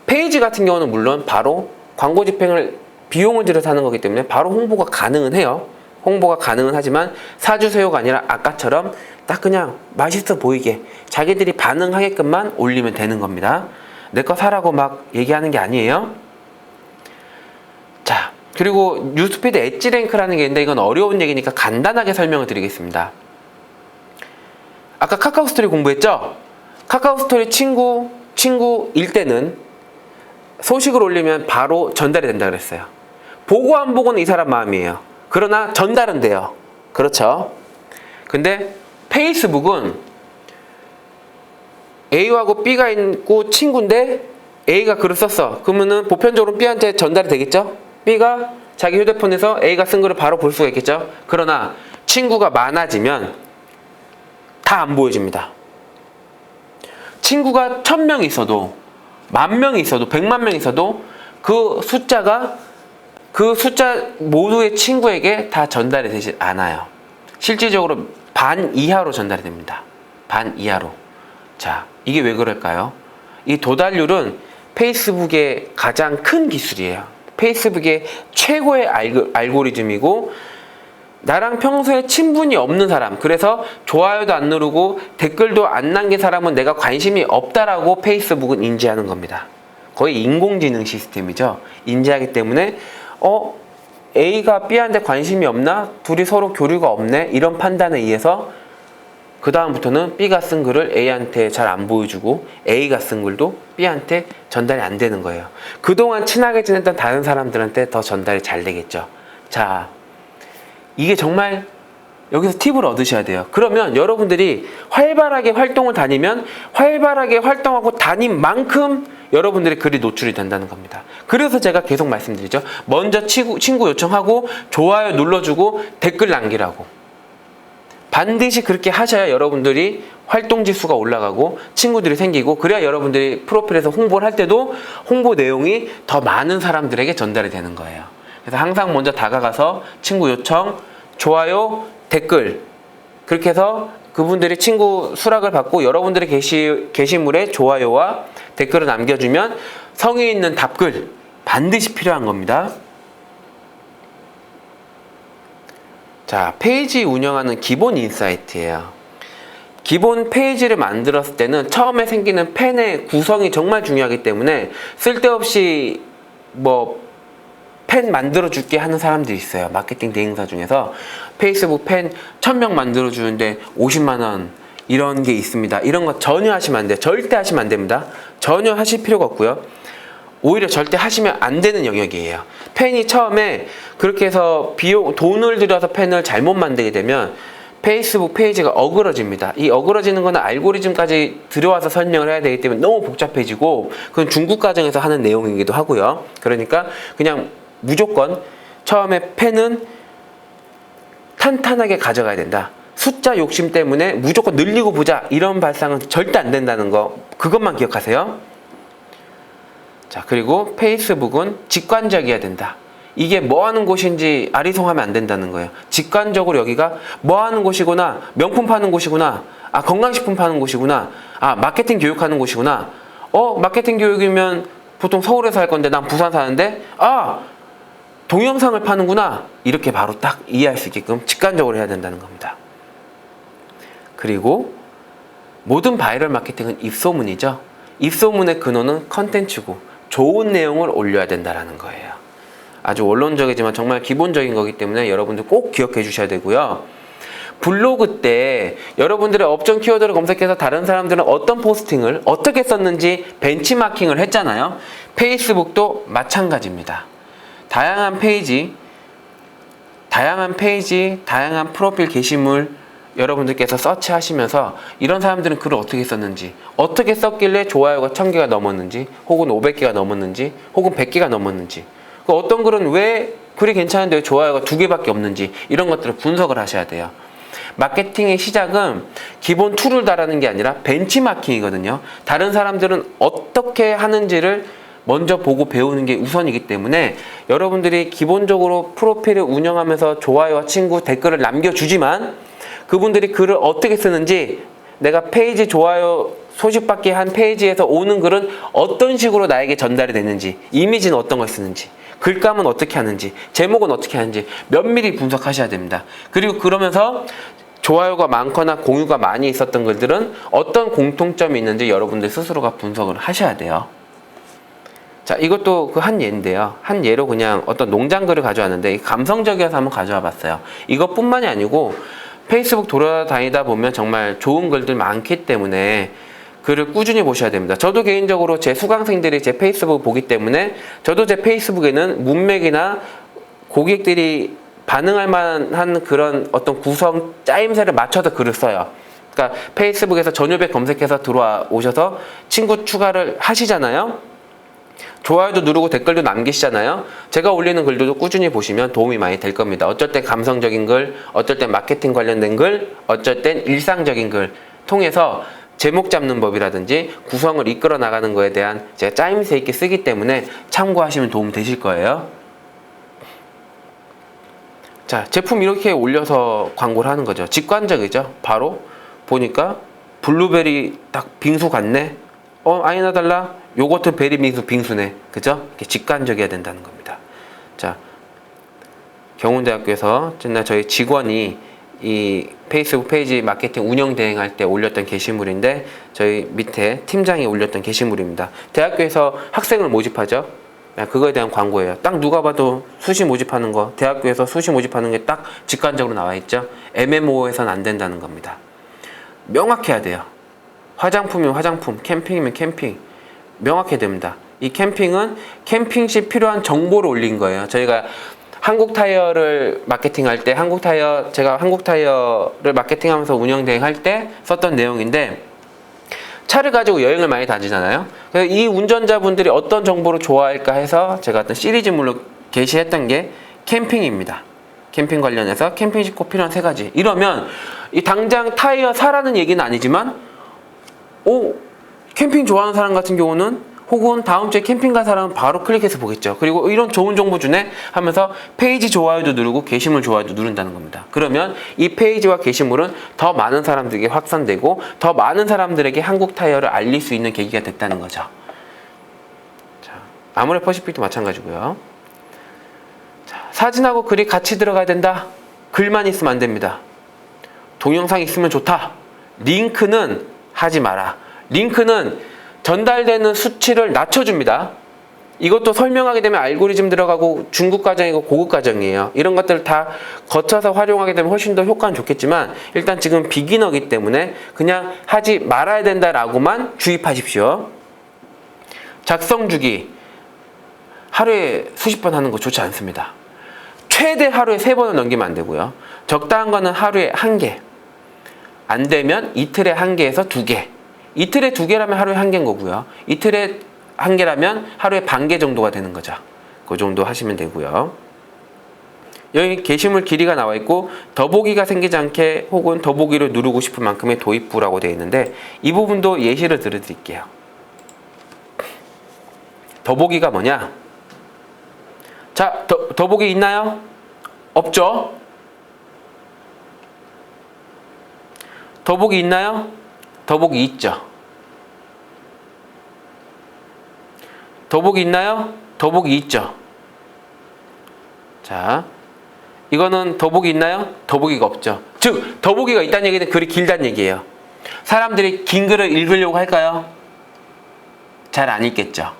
페이지 같은 경우는 물론 바로 광고 집행을 비용을 들여서 하는 거기 때문에 바로 홍보가 가능은 해요. 홍보가 가능은 하지만 사주세요가 아니라 아까처럼 딱 그냥 맛있어 보이게 자기들이 반응하게끔만 올리면 되는 겁니다. 내 거 사라고 막 얘기하는 게 아니에요. 자, 그리고 뉴스피드 엣지 랭크라는 게 있는데 이건 어려운 얘기니까 간단하게 설명을 드리겠습니다. 아까 카카오스토리 공부했죠? 카카오스토리 친구일 때는 소식을 올리면 바로 전달이 된다 그랬어요. 보고 안 보고는 이 사람 마음이에요. 그러나 전달은 돼요. 그렇죠? 근데 페이스북은 A하고 B가 있고 친구인데 A가 글을 썼어. 그러면은 보편적으로 B한테 전달이 되겠죠? B가 자기 휴대폰에서 A가 쓴 글을 바로 볼 수가 있겠죠? 그러나 친구가 많아지면 다 안 보여집니다. 친구가 1000명이 있어도 10,000명이 있어도 100만 명이 있어도 그 숫자 모두의 친구에게 다 전달이 되지 않아요. 실질적으로 반 이하로 전달이 됩니다. 반 이하로. 자, 이게 왜 그럴까요? 이 도달률은 페이스북의 가장 큰 기술이에요. 페이스북의 최고의 알고리즘이고, 나랑 평소에 친분이 없는 사람, 그래서 좋아요도 안 누르고 댓글도 안 남긴 사람은 내가 관심이 없다라고 페이스북은 인지하는 겁니다. 거의 인공지능 시스템이죠. 인지하기 때문에 A가 B한테 관심이 없나? 둘이 서로 교류가 없네? 이런 판단에 의해서 그 다음부터는 B가 쓴 글을 A한테 잘 안 보여주고 A가 쓴 글도 B한테 전달이 안 되는 거예요. 그동안 친하게 지냈던 다른 사람들한테 더 전달이 잘 되겠죠. 자, 이게 정말 여기서 팁을 얻으셔야 돼요. 그러면 여러분들이 활발하게 활동을 다니면 활발하게 활동하고 다닌 만큼 여러분들의 글이 노출이 된다는 겁니다. 그래서 제가 계속 말씀드리죠. 먼저 친구 요청하고 좋아요 눌러주고 댓글 남기라고. 반드시 그렇게 하셔야 여러분들이 활동 지수가 올라가고 친구들이 생기고, 그래야 여러분들이 프로필에서 홍보를 할 때도 홍보 내용이 더 많은 사람들에게 전달이 되는 거예요. 그래서 항상 먼저 다가가서 친구 요청, 좋아요, 댓글, 그렇게 해서 그분들이 친구 수락을 받고 여러분들의 게시물에 좋아요와 댓글을 남겨주면 성의 있는 답글 반드시 필요한 겁니다. 자, 페이지 운영하는 기본 인사이트예요. 기본 페이지를 만들었을 때는 처음에 생기는 펜의 구성이 정말 중요하기 때문에 쓸데없이 펜 만들어줄게 하는 사람들이 있어요. 마케팅 대행사 중에서 페이스북 펜 1000명 만들어주는데 50만원 이런 게 있습니다. 이런 거 전혀 하시면 안 돼요. 절대 하시면 안 됩니다. 전혀 하실 필요가 없고요. 오히려 절대 하시면 안 되는 영역이에요. 펜이 처음에 그렇게 해서 돈을 들여서 펜을 잘못 만들게 되면 페이스북 페이지가 어그러집니다. 이 어그러지는 거는 알고리즘까지 들어와서 설명을 해야 되기 때문에 너무 복잡해지고, 그건 중국 과정에서 하는 내용이기도 하고요. 그러니까 그냥 무조건 처음에 펜은 탄탄하게 가져가야 된다. 숫자 욕심 때문에 무조건 늘리고 보자 이런 발상은 절대 안 된다는 거, 그것만 기억하세요. 자, 그리고 페이스북은 직관적이어야 된다. 이게 뭐 하는 곳인지 아리송하면 안 된다는 거예요. 직관적으로 여기가 뭐 하는 곳이구나, 명품 파는 곳이구나, 건강식품 파는 곳이구나, 마케팅 교육하는 곳이구나. 마케팅 교육이면 보통 서울에서 할 건데 난 부산 사는데 동영상을 파는구나. 이렇게 바로 딱 이해할 수 있게끔 직관적으로 해야 된다는 겁니다. 그리고 모든 바이럴 마케팅은 입소문이죠. 입소문의 근원은 컨텐츠고 좋은 내용을 올려야 된다는 거예요. 아주 원론적이지만 정말 기본적인 거기 때문에 여러분들 꼭 기억해 주셔야 되고요. 블로그 때 여러분들의 업종 키워드를 검색해서 다른 사람들은 어떤 포스팅을 어떻게 썼는지 벤치마킹을 했잖아요. 페이스북도 마찬가지입니다. 다양한 페이지, 다양한 프로필 게시물 여러분들께서 서치하시면서 이런 사람들은 글을 어떻게 썼는지, 어떻게 썼길래 좋아요가 1000개가 넘었는지, 혹은 500개가 넘었는지, 혹은 100개가 넘었는지, 어떤 글은 왜 글이 괜찮은데 왜 좋아요가 2개밖에 없는지, 이런 것들을 분석을 하셔야 돼요. 마케팅의 시작은 기본 툴을 달하는 게 아니라 벤치마킹이거든요. 다른 사람들은 어떻게 하는지를 먼저 보고 배우는 게 우선이기 때문에 여러분들이 기본적으로 프로필을 운영하면서 좋아요와 친구, 댓글을 남겨주지만 그분들이 글을 어떻게 쓰는지, 내가 페이지 좋아요 소식받기 한 페이지에서 오는 글은 어떤 식으로 나에게 전달이 되는지, 이미지는 어떤 걸 쓰는지, 글감은 어떻게 하는지, 제목은 어떻게 하는지 면밀히 분석하셔야 됩니다. 그리고 그러면서 좋아요가 많거나 공유가 많이 있었던 글들은 어떤 공통점이 있는지 여러분들 스스로가 분석을 하셔야 돼요. 자, 이것도 그 한 예인데요. 한 예로 그냥 어떤 농장 글을 가져왔는데 감성적이어서 한번 가져와 봤어요. 이것뿐만이 아니고 페이스북 돌아다니다 보면 정말 좋은 글들 많기 때문에 글을 꾸준히 보셔야 됩니다. 저도 개인적으로 제 수강생들이 제 페이스북 보기 때문에 저도 제 페이스북에는 문맥이나 고객들이 반응할 만한 그런 어떤 구성 짜임새를 맞춰서 글을 써요. 그러니까 페이스북에서 전유백 검색해서 들어와 오셔서 친구 추가를 하시잖아요. 좋아요도 누르고 댓글도 남기시잖아요. 제가 올리는 글들도 꾸준히 보시면 도움이 많이 될 겁니다. 어쩔 땐 감성적인 글, 어쩔 땐 마케팅 관련된 글, 어쩔 땐 일상적인 글 통해서 제목 잡는 법이라든지 구성을 이끌어 나가는 거에 대한 제가 짜임새 있게 쓰기 때문에 참고하시면 도움 되실 거예요. 자, 제품 이렇게 올려서 광고를 하는 거죠. 직관적이죠. 바로 보니까 블루베리 딱 빙수 같네. 아니나 달라. 요거트 베리 빙수네. 그죠? 이렇게 직관적이어야 된다는 겁니다. 자, 경운대학교에서 옛날 저희 직원이 이 페이스북 페이지 마케팅 운영 대행할 때 올렸던 게시물인데 저희 밑에 팀장이 올렸던 게시물입니다. 대학교에서 학생을 모집하죠. 그거에 대한 광고예요. 딱 누가 봐도 수시 모집하는 거, 대학교에서 수시 모집하는 게 딱 직관적으로 나와 있죠. MMO에서는 안 된다는 겁니다. 명확해야 돼요. 화장품이면 화장품, 캠핑이면 캠핑. 명확해야 됩니다. 이 캠핑은 캠핑 시 필요한 정보를 올린 거예요. 저희가 한국타이어를 마케팅할 때, 제가 한국타이어를 마케팅하면서 운영 대행할 때 썼던 내용인데, 차를 가지고 여행을 많이 다니잖아요. 그래서 이 운전자분들이 어떤 정보를 좋아할까 해서 제가 어떤 시리즈물로 게시했던 게 캠핑입니다. 캠핑 관련해서 캠핑 시 꼭 필요한 3가지. 이러면 이 당장 타이어 사라는 얘기는 아니지만 캠핑 좋아하는 사람 같은 경우는 혹은 다음 주에 캠핑 간 사람은 바로 클릭해서 보겠죠. 그리고 이런 좋은 정보 주네 하면서 페이지 좋아요도 누르고 게시물 좋아요도 누른다는 겁니다. 그러면 이 페이지와 게시물은 더 많은 사람들에게 확산되고 더 많은 사람들에게 한국 타이어를 알릴 수 있는 계기가 됐다는 거죠. 자, 아모레퍼시픽도 마찬가지고요. 자, 사진하고 글이 같이 들어가야 된다. 글만 있으면 안 됩니다. 동영상 있으면 좋다. 링크는 하지 마라. 링크는 전달되는 수치를 낮춰줍니다. 이것도 설명하게 되면 알고리즘 들어가고 중급 과정이고 고급 과정이에요. 이런 것들을 다 거쳐서 활용하게 되면 훨씬 더 효과는 좋겠지만 일단 지금 비기너기 때문에 그냥 하지 말아야 된다라고만 주입하십시오. 작성 주기 하루에 수십 번 하는 거 좋지 않습니다. 최대 하루에 3번을 넘기면 안 되고요. 적당한 거는 하루에 1개. 안 되면 이틀에 1개에서 2개. 이틀에 2개라면 하루에 1개인 거고요. 이틀에 1개라면 하루에 반 개 정도가 되는 거죠. 그 정도 하시면 되고요. 여기 게시물 길이가 나와 있고 더보기가 생기지 않게 혹은 더보기를 누르고 싶은 만큼의 도입부라고 되어 있는데 이 부분도 예시를 들어드릴게요. 더보기가 뭐냐? 자, 더보기 있나요? 없죠? 더보기 있나요? 더보기 있죠. 더보기 있나요? 더보기 있죠. 자, 이거는 더보기 있나요? 더보기가 없죠. 즉, 더보기가 있다는 얘기는 글이 길다는 얘기예요. 사람들이 긴 글을 읽으려고 할까요? 잘 안 읽겠죠.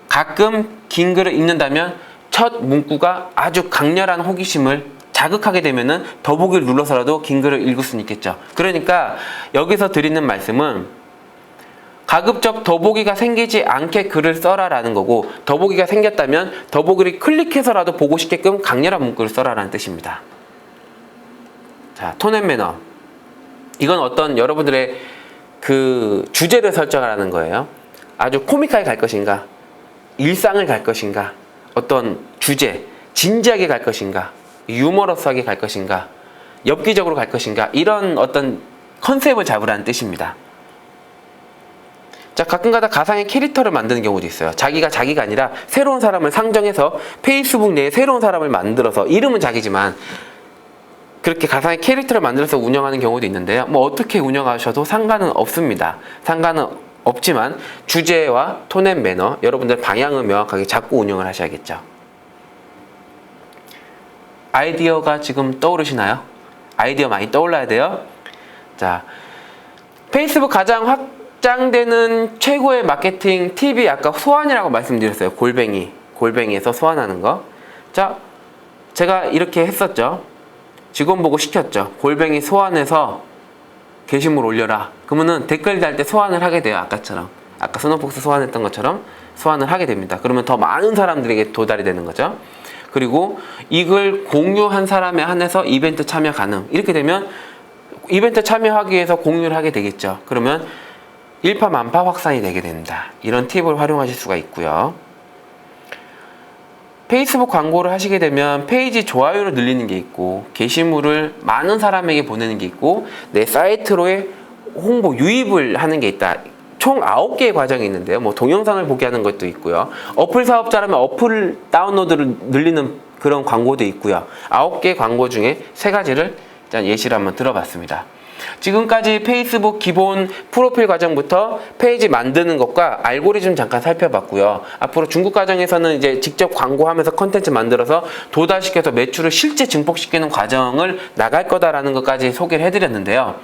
가끔 긴 글을 읽는다면 첫 문구가 아주 강렬한 호기심을 자극하게 되면은 더보기를 눌러서라도 긴 글을 읽을 수는 있겠죠. 그러니까 여기서 드리는 말씀은 가급적 더보기가 생기지 않게 글을 써라라는 거고 더보기가 생겼다면 더보기를 클릭해서라도 보고 싶게끔 강렬한 문구를 써라라는 뜻입니다. 자, 톤 앤 매너. 이건 어떤 여러분들의 그 주제를 설정하라는 거예요. 아주 코믹하게 갈 것인가, 일상을 갈 것인가, 어떤 주제, 진지하게 갈 것인가, 유머러스하게 갈 것인가, 엽기적으로 갈 것인가, 이런 어떤 컨셉을 잡으라는 뜻입니다. 자, 가끔가다 가상의 캐릭터를 만드는 경우도 있어요. 자기가 아니라 새로운 사람을 상정해서 페이스북 내에 새로운 사람을 만들어서 이름은 자기지만 그렇게 가상의 캐릭터를 만들어서 운영하는 경우도 있는데요. 뭐 어떻게 운영하셔도 상관은 없습니다. 상관은 없지만 주제와 톤 앤 매너, 여러분들 방향을 명확하게 잡고 운영을 하셔야겠죠. 아이디어가 지금 떠오르시나요? 아이디어 많이 떠올라야 돼요. 자, 페이스북 가장 확장되는 최고의 마케팅 팁이 아까 소환이라고 말씀드렸어요. 골뱅이에서 소환하는 거. 자, 제가 이렇게 했었죠. 직원 보고 시켰죠. 골뱅이 소환해서 게시물 올려라. 그러면은 댓글 달 때 소환을 하게 돼요. 아까처럼. 아까 스노폭스 소환했던 것처럼 소환을 하게 됩니다. 그러면 더 많은 사람들에게 도달이 되는 거죠. 그리고 이걸 공유한 사람에 한해서 이벤트 참여 가능. 이렇게 되면 이벤트 참여하기 위해서 공유를 하게 되겠죠. 그러면 일파만파 확산이 되게 됩니다. 이런 팁을 활용하실 수가 있고요. 페이스북 광고를 하시게 되면 페이지 좋아요를 늘리는 게 있고 게시물을 많은 사람에게 보내는 게 있고 내 사이트로의 홍보 유입을 하는 게 있다. 총 9개의 과정이 있는데요. 뭐 동영상을 보게 하는 것도 있고요. 어플 사업자라면 어플 다운로드를 늘리는 그런 광고도 있고요. 9개 광고 중에 3가지를 일단 예시를 한번 들어봤습니다. 지금까지 페이스북 기본 프로필 과정부터 페이지 만드는 것과 알고리즘 잠깐 살펴봤고요. 앞으로 중국 과정에서는 이제 직접 광고하면서 컨텐츠 만들어서 도달시켜서 매출을 실제 증폭시키는 과정을 나갈 거다라는 것까지 소개를 해드렸는데요.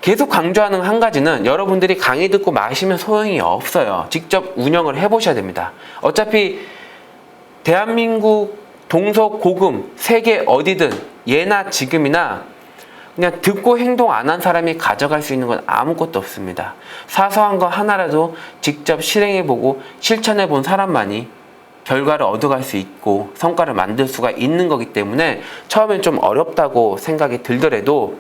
계속 강조하는 한 가지는 여러분들이 강의 듣고 마시면 소용이 없어요. 직접 운영을 해보셔야 됩니다. 어차피 대한민국 동서고금 세계 어디든 예나 지금이나 그냥 듣고 행동 안 한 사람이 가져갈 수 있는 건 아무것도 없습니다. 사소한 거 하나라도 직접 실행해보고 실천해본 사람만이 결과를 얻어갈 수 있고 성과를 만들 수가 있는 거기 때문에 처음엔 좀 어렵다고 생각이 들더라도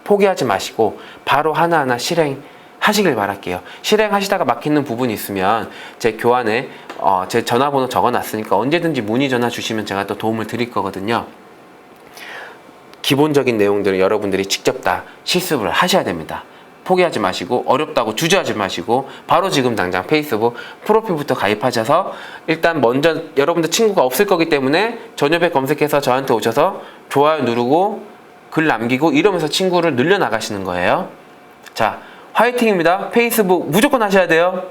포기하지 마시고 바로 하나하나 실행하시길 바랄게요. 실행하시다가 막히는 부분이 있으면 제 교환에 제 전화번호 적어놨으니까 언제든지 문의 전화 주시면 제가 또 도움을 드릴 거거든요. 기본적인 내용들은 여러분들이 직접 다 실습을 하셔야 됩니다. 포기하지 마시고 어렵다고 주저하지 마시고 바로 지금 당장 페이스북 프로필부터 가입하셔서 일단 먼저 여러분들 친구가 없을 거기 때문에 전협에 검색해서 저한테 오셔서 좋아요 누르고 글 남기고 이러면서 친구를 늘려 나가시는 거예요. 자, 화이팅입니다. 페이스북 무조건 하셔야 돼요.